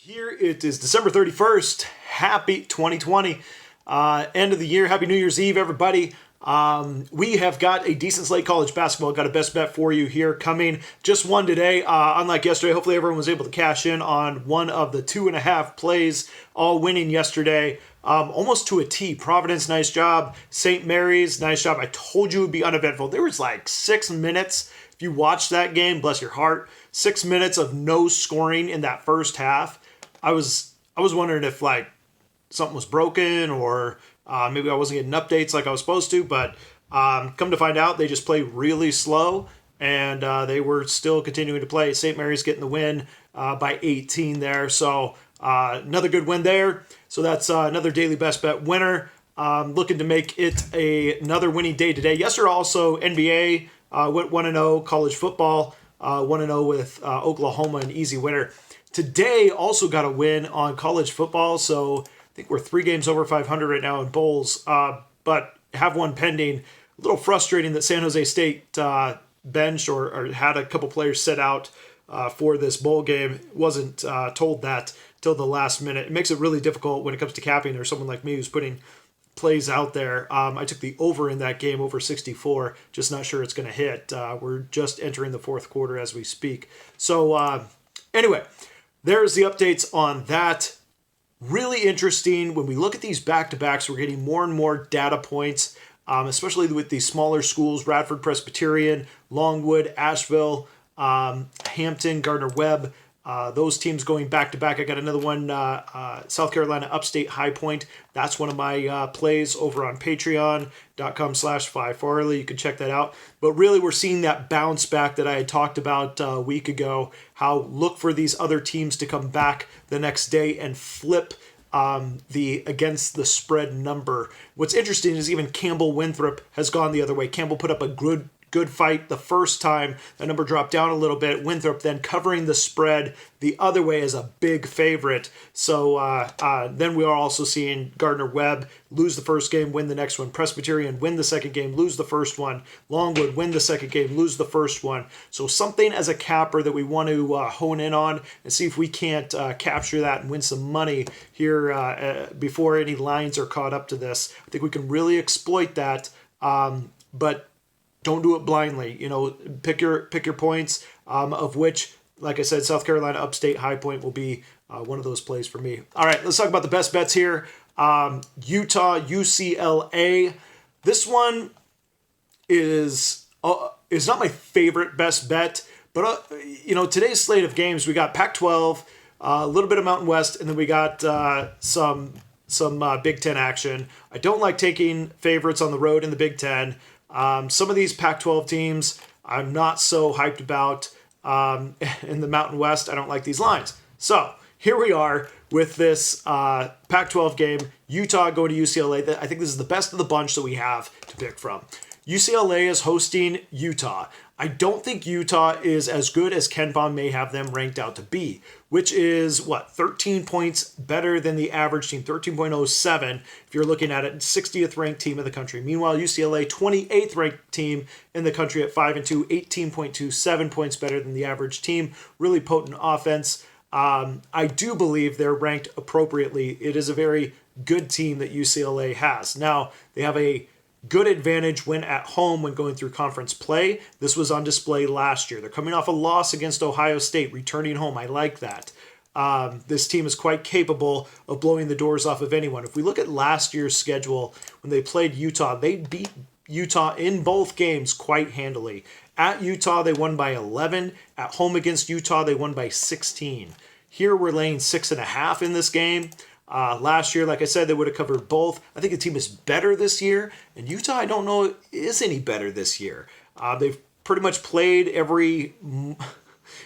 Here it is December 31st. Happy 2020. End of the year. Happy New Year's Eve, everybody. We have got a decent slate college basketball. Got a best bet for you here coming. Just one today. Unlike yesterday, hopefully everyone was able to cash in on one of the 2.5 plays, all winning yesterday. Almost to a T. Providence, nice job. St. Mary's, nice job. I told you it would be uneventful. There was like 6 minutes. If you watched that game, bless your heart, 6 minutes of no scoring in that first half. I was wondering if like something was broken or maybe I wasn't getting updates like I was supposed to, but come to find out, they just play really slow, and they were still continuing to play. St. Mary's getting the win by 18 there, so another good win there. So that's another daily best bet winner. Looking to make it another winning day today. Yesterday also NBA went 1-0, college football 1-0 with Oklahoma, an easy winner. Today also got a win on college football, so I think we're 3 games over 500 right now in bowls, but have one pending. A little frustrating that San Jose State benched or had a couple players set out for this bowl game. Wasn't told that till the last minute. It makes it really difficult when it comes to capping, or someone like me who's putting plays out there. I took the over in that game, over 64. Just not sure it's going to hit. We're just entering the fourth quarter as we speak. So anyway, there's the updates on that. Really interesting. When we look at these back-to-backs, we're getting more and more data points, especially with these smaller schools, Radford Presbyterian, Longwood, Asheville, Hampton, Gardner-Webb. Those teams going back-to-back. I got another one, South Carolina Upstate High Point. That's one of my plays over on patreon.com/Phi Farley. You can check that out. But really, we're seeing that bounce back that I had talked about a week ago, how look for these other teams to come back the next day and flip the against the spread number. What's interesting is even Campbell Winthrop has gone the other way. Campbell put up a good fight the first time. That number dropped down a little bit. Winthrop then covering the spread the other way as a big favorite. So then we are also seeing Gardner-Webb lose the first game, win the next one. Presbyterian win the second game, lose the first one. Longwood win the second game, lose the first one. So something as a capper that we want to hone in on and see if we can't capture that and win some money here before any lines are caught up to this. I think we can really exploit that, but don't do it blindly. You know, pick your points, of which, like I said, South Carolina Upstate High Point will be one of those plays for me. All right, let's talk about the best bets here. Utah, UCLA. This one is not my favorite best bet, but today's slate of games, we got Pac-12, a little bit of Mountain West, and then we got some Big Ten action. I don't like taking favorites on the road in the Big Ten. Some of these Pac-12 teams I'm not so hyped about. In the Mountain West, I don't like these lines. So here we are with this Pac-12 game, Utah going to UCLA. I think this is the best of the bunch that we have to pick from. UCLA is hosting Utah. I don't think Utah is as good as KenPom may have them ranked out to be, which is, 13 points better than the average team, 13.07 if you're looking at it, 60th ranked team in the country. Meanwhile, UCLA, 28th ranked team in the country at 5-2, 18.27 points better than the average team. Really potent offense. I do believe they're ranked appropriately. It is a very good team that UCLA has. Now, they have a good advantage when at home when going through conference play. This was on display last year. They're coming off a loss against Ohio State, returning home. I like that. This team is quite capable of blowing the doors off of anyone. If we look at last year's schedule, when they played Utah, they beat Utah in both games quite handily. At Utah, they won by 11. At home against Utah, they won by 16. Here we're laying 6.5 in this game. Last year, like I said, they would have covered both. I think the team is better this year, and Utah, I don't know, is any better this year. They've pretty much played every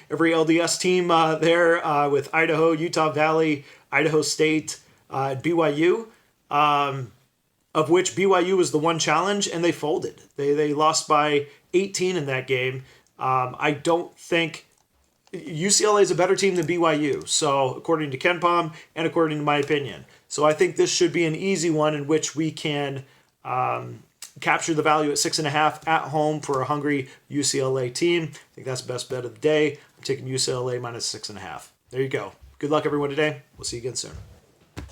LDS team there with Idaho, Utah Valley, Idaho State, BYU, of which BYU was the one challenge, and they folded. They lost by 18 in that game. I don't think UCLA is a better team than BYU, so according to KenPom and according to my opinion. So I think this should be an easy one in which we can capture the value at 6.5 at home for a hungry UCLA team. I think that's the best bet of the day. I'm taking UCLA minus 6.5. There you go. Good luck, everyone, today. We'll see you again soon.